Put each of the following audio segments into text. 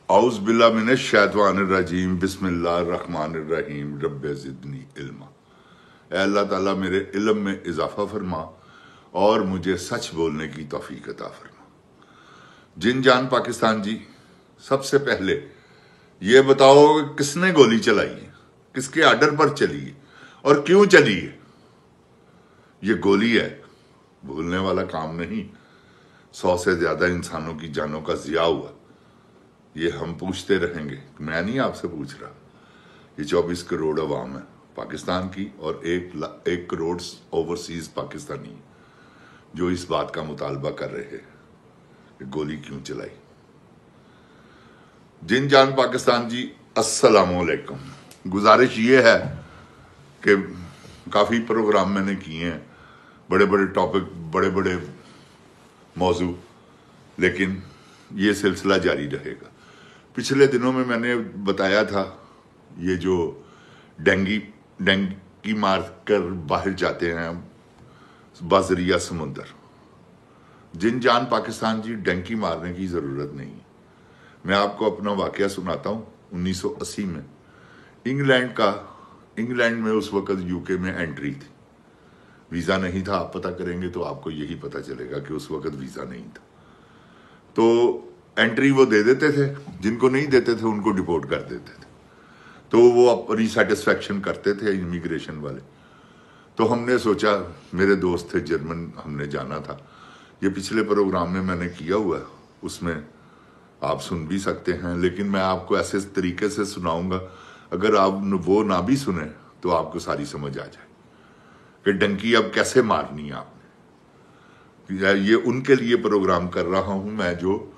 औज़ बिल्लाहि मिनश शैतानिर रजीम बिस्मिल्लाहिर्रहमानिर्रहीम रब्बि ज़िदनी इल्मा। ऐ अल्लाह ताला मेरे इल्म में इजाफा फरमा और मुझे सच बोलने की तौफीक अता फरमा। जिन जान पाकिस्तान जी, सबसे पहले ये बताओ कि किसने गोली चलाई है, किसके आर्डर पर चली है और क्यों चली है। ये गोली है, भूलने वाला काम नहीं। 100 से ज्यादा इंसानों की जानों का जिया हुआ, ये हम पूछते रहेंगे। मैं नहीं आपसे पूछ रहा। ये 24 करोड़ अवाम है पाकिस्तान की और 1 करोड़ ओवरसीज पाकिस्तानी जो इस बात का मुतालबा कर रहे हैं कि गोली क्यों चलाई। जिन जान पाकिस्तान जी, अस्सलामुअलैकुम। गुजारिश ये है कि काफ़ी प्रोग्राम मैंने किए हैं, बड़े बड़े टॉपिक, बड़े बड़े मौजू, लेकिन ये सिलसिला जारी रहेगा। पिछले दिनों में मैंने बताया था ये जो डेंगी मार कर बाहर जाते हैं बाजरिया समुंदर। जिन जान पाकिस्तान जी, डेंगी मारने की ज़रूरत नहीं है। मैं आपको अपना वाकया सुनाता हूँ। 1980 में इंग्लैंड में उस वक़्त यूके में एंट्री थी। वीज़ा नहीं था। आप पता करेंगे तो आपको यही पता चलेगा कि उस वक़्त वीज़ा नहीं था। तो एंट्री वो दे देते थे, जिनको नहीं देते थे उनको डिपोर्ट कर देते थे। तो वो अपनी सेटिस्फेक्शन करते थे इमिग्रेशन वाले। तो हमने सोचा, मेरे दोस्त थे जर्मन, हमने जाना था। ये पिछले प्रोग्राम में मैंने किया हुआ है, उसमें आप सुन भी सकते हैं, लेकिन मैं आपको ऐसे तरीके से सुनाऊंगा, अगर आप वो ना भी सुने तो आपको सारी समझ आ जाए कि डंकी अब कैसे मारनी है आपने। ये उनके लिए प्रोग्राम कर रहा हूं मैं जो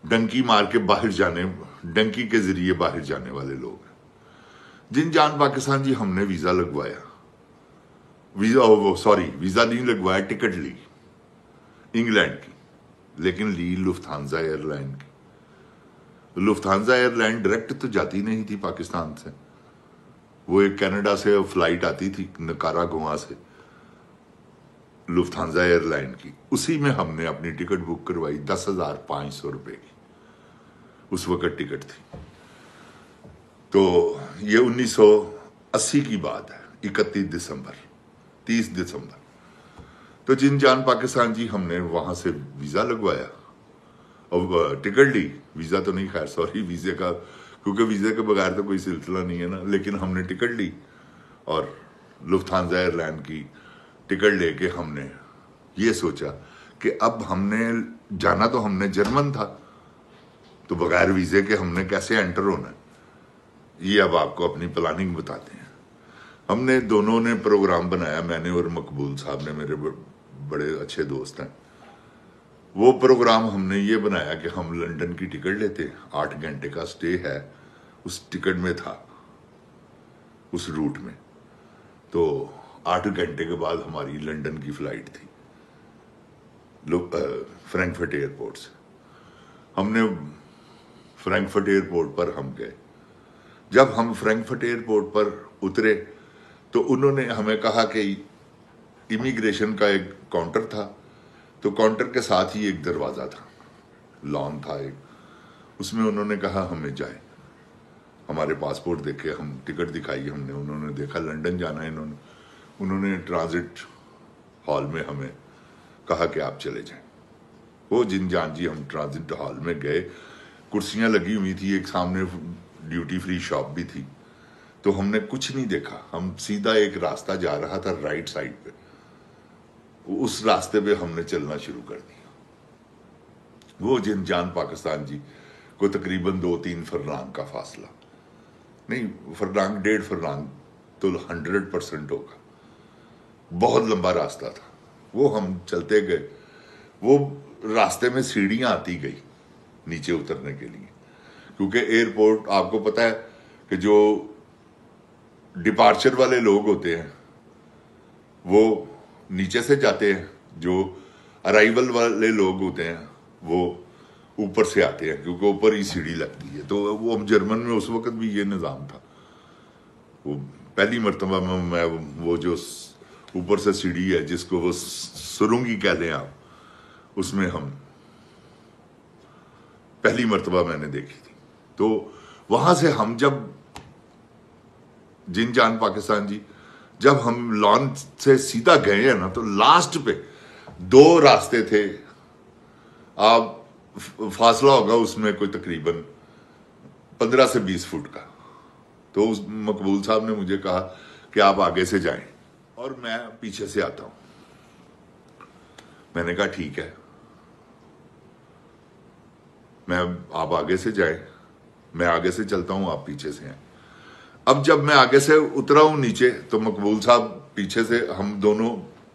डंकी मार के बाहर जाने, डंकी के जरिए बाहर जाने वाले लोग हैं। जिन जान पाकिस्तान जी, हमने वीजा लगवाया, वीजा नहीं लगवाया, टिकट ली इंग्लैंड की, लेकिन ली लुफ्थांजा एयरलाइन की। लुफ्थांजा एयरलाइन डायरेक्ट तो जाती नहीं थी पाकिस्तान से, वो एक कनाडा से फ्लाइट आती थी, नकारा गोवा से, लुफ्थांजा एयरलाइन की। उसी में हमने अपनी टिकट बुक करवाई 10,500 रुपए की, उस वक्त टिकट थी। तो ये 1980 की बात है, 31 दिसंबर, 30 दिसंबर। तो जिन जान पाकिस्तान जी, हमने वहां से वीजा लगवाया और टिकट ली। वीजा तो नहीं, खैर सॉरी, वीजे का, क्योंकि वीजे के बगैर तो कोई सिलसिला नहीं है ना, लेकिन हमने टिकट ली और लुफ्थांजा एयरलाइन की टिकट लेके हमने ये सोचा कि अब हमने जाना, तो हमने जर्मन था, तो बगैर वीजे के हमने कैसे एंटर होना है, ये अब आपको अपनी प्लानिंग बताते हैं। हमने दोनों ने प्रोग्राम बनाया, मैंने और मकबूल साहब ने, मेरे बड़े अच्छे दोस्त हैं। वो प्रोग्राम हमने ये बनाया कि हम लंदन की टिकट लेते, 8 घंटे का स्टे है उस टिकट में था, उस रूट में। तो 8 घंटे के बाद हमारी लंदन की फ्लाइट थी फ्रैंकफर्ट एयरपोर्ट से। हमने फ्रैंकफर्ट एयरपोर्ट पर हम गए। जब हम फ्रैंकफर्ट एयरपोर्ट पर उतरे तो उन्होंने हमें कहा कि इमिग्रेशन का एक काउंटर था, तो काउंटर के साथ ही एक दरवाज़ा था, लॉन था एक, उसमें उन्होंने कहा हमें जाए। हमारे पासपोर्ट देखे, हम टिकट दिखाई हमने, उन्होंने देखा लंदन जाना है, उन्होंने ट्रांजिट हॉल में हमें कहा कि आप चले जाएं। वो जिन जान जी, हम ट्रांजिट हॉल में गए, कुर्सियां लगी हुई थी, एक सामने ड्यूटी फ्री शॉप भी थी। तो हमने कुछ नहीं देखा, हम सीधा एक रास्ता जा रहा था राइट साइड पे, उस रास्ते पे हमने चलना शुरू कर दिया। वो जिन जान पाकिस्तान जी को तकरीबन 2-3 फरलांग का फासला, नहीं फरलांग, 1.5 फरलांग तो 100% होगा, बहुत लंबा रास्ता था। वो हम चलते गए, वो रास्ते में सीढ़ियां आती गई नीचे उतरने के लिए, क्योंकि एयरपोर्ट आपको पता है कि जो डिपार्चर वाले लोग होते हैं वो नीचे से जाते हैं, जो अराइवल वाले लोग होते हैं वो ऊपर से आते हैं, क्योंकि ऊपर ही सीढ़ी लगती है। तो वो जर्मन में उस वक्त भी ये निज़ाम था। वो पहली मरतबा में मैं वो जो ऊपर से सीढ़ी है, जिसको वो सुरुंगी कह दें आप, उसमें हम पहली मरतबा मैंने देखी थी। तो वहां से हम जब जिन जान पाकिस्तान जी, जब हम लॉन से सीधा गए हैं ना, तो लास्ट पे 2 रास्ते थे, आप फासला होगा उसमें कोई तकरीबन 15 से 20 फुट का। तो उस मकबूल साहब ने मुझे कहा कि आप आगे से जाएं और मैं पीछे से आता हूं। मैंने कहा ठीक है, आप आगे से जाएं, मैं आगे से चलता हूं, आप पीछे से हैं। अब जब मैं आगे से उतरा हूं नीचे, तो मकबूल साहब पीछे से, हम दोनों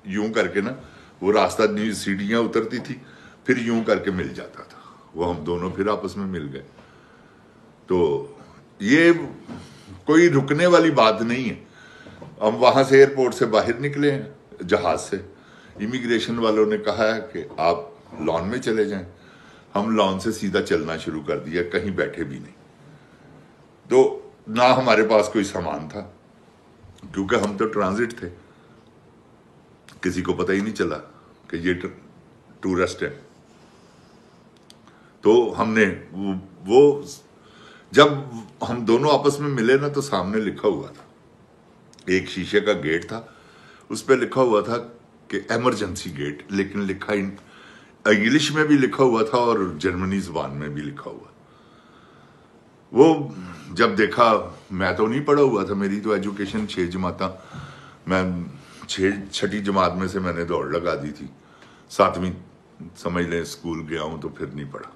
यूं करके ना, वो रास्ता सीढ़ियां उतरती थी, फिर यूं करके मिल जाता था, वो हम दोनों फिर आपस में मिल गए। तो ये कोई रुकने वाली बात नहीं है। हम वहां से एयरपोर्ट से बाहर निकले हैं जहाज से, इमिग्रेशन वालों ने कहा है कि आप लॉन में चले जाएं। हम लॉन से सीधा चलना शुरू कर दिया, कहीं बैठे भी नहीं। तो ना हमारे पास कोई सामान था, क्योंकि हम तो ट्रांजिट थे, किसी को पता ही नहीं चला कि ये टूरिस्ट है। तो हमने वो जब हम दोनों आपस में मिले ना, तो सामने लिखा हुआ था, एक शीशे का गेट था, उस पर लिखा हुआ था कि इमरजेंसी गेट, लेकिन लिखा इंग्लिश में भी लिखा हुआ था और जर्मनी जुबान में भी लिखा हुआ। वो जब देखा, मैं तो नहीं पढ़ा हुआ था, मेरी तो एजुकेशन 6 जमाता, मैं 6ठी जमात में से मैंने दौड़ लगा दी थी, 7वीं समझ लें स्कूल गया हूं, तो फिर नहीं पढ़ा।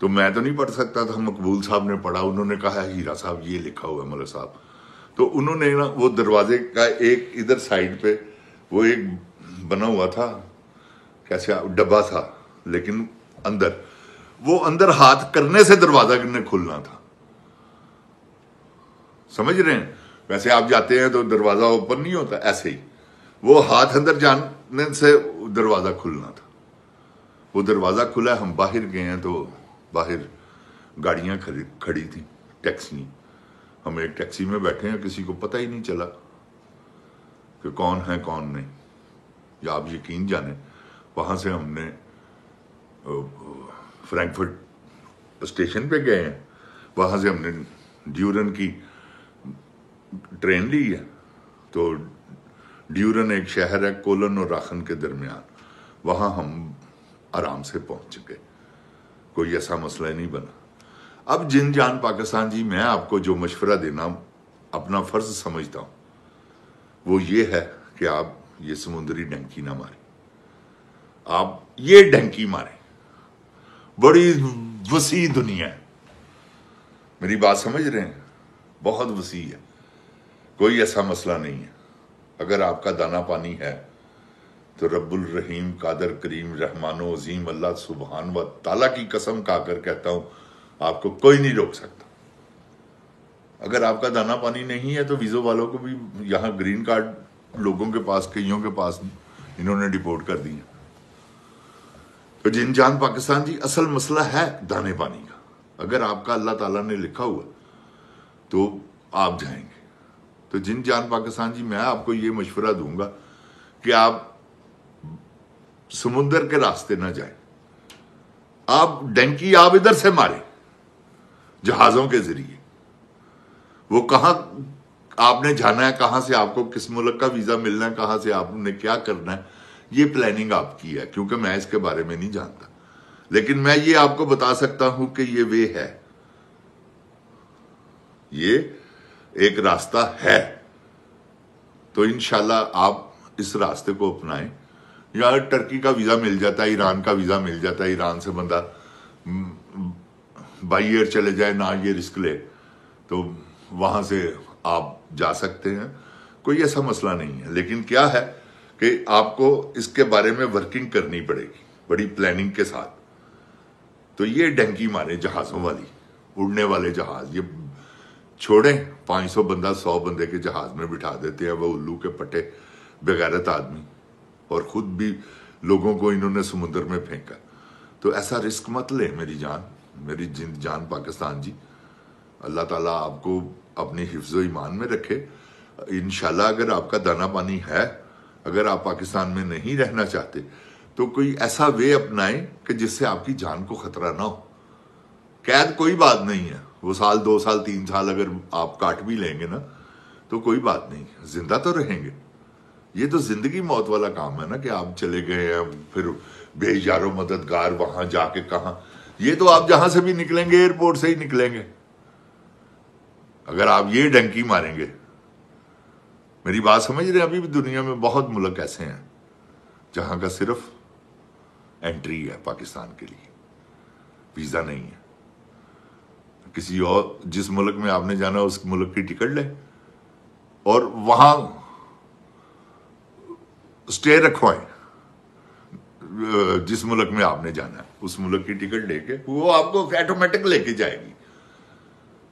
तो मैं तो नहीं पढ़ सकता था, मकबूल साहब ने पढ़ा, उन्होंने कहा हीरा साहब ये लिखा हुआ है मौलवी साहब। तो उन्होंने ना वो दरवाजे का एक इधर साइड पे वो एक बना हुआ था, कैसे डब्बा था, लेकिन अंदर हाथ करने से दरवाजा ने खुलना था, समझ रहे हैं? वैसे आप जाते हैं तो दरवाजा ओपन नहीं होता, ऐसे ही वो हाथ अंदर जाने से दरवाजा खुलना था। वो दरवाजा खुला, हम बाहर गए हैं, तो बाहर गाड़ियां खड़ी थी, टैक्सी। हम एक टैक्सी में बैठे हैं, किसी को पता ही नहीं चला कि कौन है कौन नहीं। या आप यकीन जाने, वहां से हमने फ्रैंकफर्ट स्टेशन पे गए हैं, वहां से हमने ड्यूरन की ट्रेन ली है। तो ड्यूरन एक शहर है कोलन और राखन के दरमियान, वहां हम आराम से पहुंच गए, कोई ऐसा मसला नहीं बना। अब जिन जान पाकिस्तान जी, मैं आपको जो मशवरा देना अपना फर्ज समझता हूं, वो ये है कि आप ये समुद्री डंकी ना मारें, आप ये डंकी मारें। बड़ी वसी दुनिया है, मेरी बात समझ रहे हैं, बहुत वसी है, कोई ऐसा मसला नहीं है। अगर आपका दाना पानी है तो रब्बुल रहीम कादर करीम रहमानो अजीम अल्लाह सुबहान व ताला की कसम खाकर कहता हूं, आपको कोई नहीं रोक सकता। अगर आपका दाना पानी नहीं है तो वीज़ो वालों को भी, यहां ग्रीन कार्ड लोगों के पास, कईयों के पास इन्होंने डिपोर्ट कर दिया। तो जिन जान पाकिस्तान जी, असल मसला है दाने पानी का। अगर आपका अल्लाह ताला ने लिखा हुआ तो आप जाएंगे। तो जिन जान पाकिस्तान जी, मैं आपको ये मशवरा दूंगा कि आप समुद्र के रास्ते ना जाएं, आप डंकी आप इधर से मारे जहाजों के जरिए। वो कहां आपने जाना है, कहां से आपको किस मुल्क का वीजा मिलना है, कहां से आपने क्या करना है, ये प्लानिंग आपकी है, क्योंकि मैं इसके बारे में नहीं जानता। लेकिन मैं ये आपको बता सकता हूं कि ये वे है, ये एक रास्ता है। तो इंशाल्लाह आप इस रास्ते को अपनाएं। या टर्की का वीजा मिल जाता है, ईरान का वीजा मिल जाता है, ईरान से बंदा बाई एयर चले जाए, ना ये रिस्क ले, तो वहां से आप जा सकते हैं, कोई ऐसा मसला नहीं है। लेकिन क्या है कि आपको इसके बारे में वर्किंग करनी पड़ेगी बड़ी प्लानिंग के साथ। तो ये डंकी मारे जहाजों वाली, उड़ने वाले जहाज, ये छोड़ें 500 बंदा 100 बंदे के जहाज में बिठा देते हैं वो उल्लू के पट्टे बेगैरत आदमी, और खुद भी लोगों को इन्होंने समुद्र में फेंका। तो ऐसा रिस्क मत ले मेरी जान, मेरी जान पाकिस्तान जी। अल्लाह ताला आपको अपनी हिफ्ज़ो ईमान में रखे। इंशाल्लाह अगर आपका दाना पानी है, अगर आप पाकिस्तान में नहीं रहना चाहते, तो कोई ऐसा वे अपनाएं कि जिससे आपकी जान को खतरा ना हो। कैद कोई बात नहीं है, वो साल 2 साल 3 साल अगर आप काट भी लेंगे ना तो कोई बात नहीं, जिंदा तो रहेंगे। ये तो जिंदगी मौत वाला काम है ना कि आप चले गए हैं, फिर बेयारो मददगार वहां जाके कहा। ये तो आप जहां से भी निकलेंगे एयरपोर्ट से ही निकलेंगे। अगर आप ये डंकी मारेंगे, मेरी बात समझ रहे हैं? अभी भी दुनिया में बहुत मुल्क ऐसे हैं जहां का सिर्फ एंट्री है पाकिस्तान के लिए, वीजा नहीं है। किसी और जिस मुल्क में आपने जाना उस मुल्क की टिकट ले और वहां स्टे रखवाएं। जिस मुल्क में आपने जाना है उस मुल्क की टिकट लेके वो आपको ऑटोमेटिक लेके जाएगी।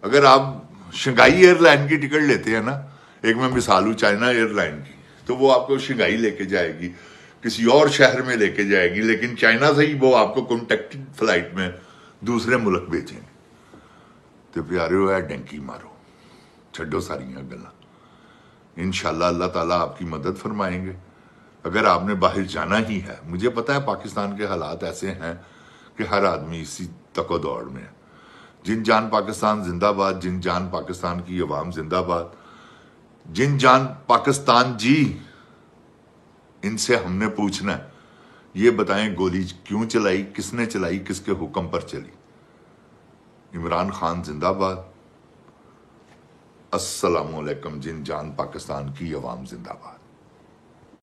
अगर आप शंघाई एयरलाइन की टिकट लेते हैं ना, एक मैं मिसाल हूं चाइना एयरलाइन की, तो वो आपको शंघाई लेके जाएगी, किसी और शहर में लेके जाएगी, लेकिन चाइना से ही वो आपको कॉन्टेक्टेड फ्लाइट में दूसरे मुल्क भेजेंगे। तो प्यारे है डंकी मारो, छड्डो सारियां गल्लां। इंशाल्लाह अल्लाह ताला आपकी मदद फरमाएंगे। अगर आपने बाहर जाना ही है, मुझे पता है पाकिस्तान के हालात ऐसे हैं कि हर आदमी इसी तको दौड़ में है। जिन जान पाकिस्तान जिंदाबाद, जिन जान पाकिस्तान की अवाम जिंदाबाद, जिन जान पाकिस्तान जी, इनसे हमने पूछना है, ये बताएं गोली क्यों चलाई, किसने चलाई, किसके हुक्म पर चली। इमरान खान जिंदाबाद। अस्सलामुअलैकुम। जिन जान पाकिस्तान की अवाम जिंदाबाद।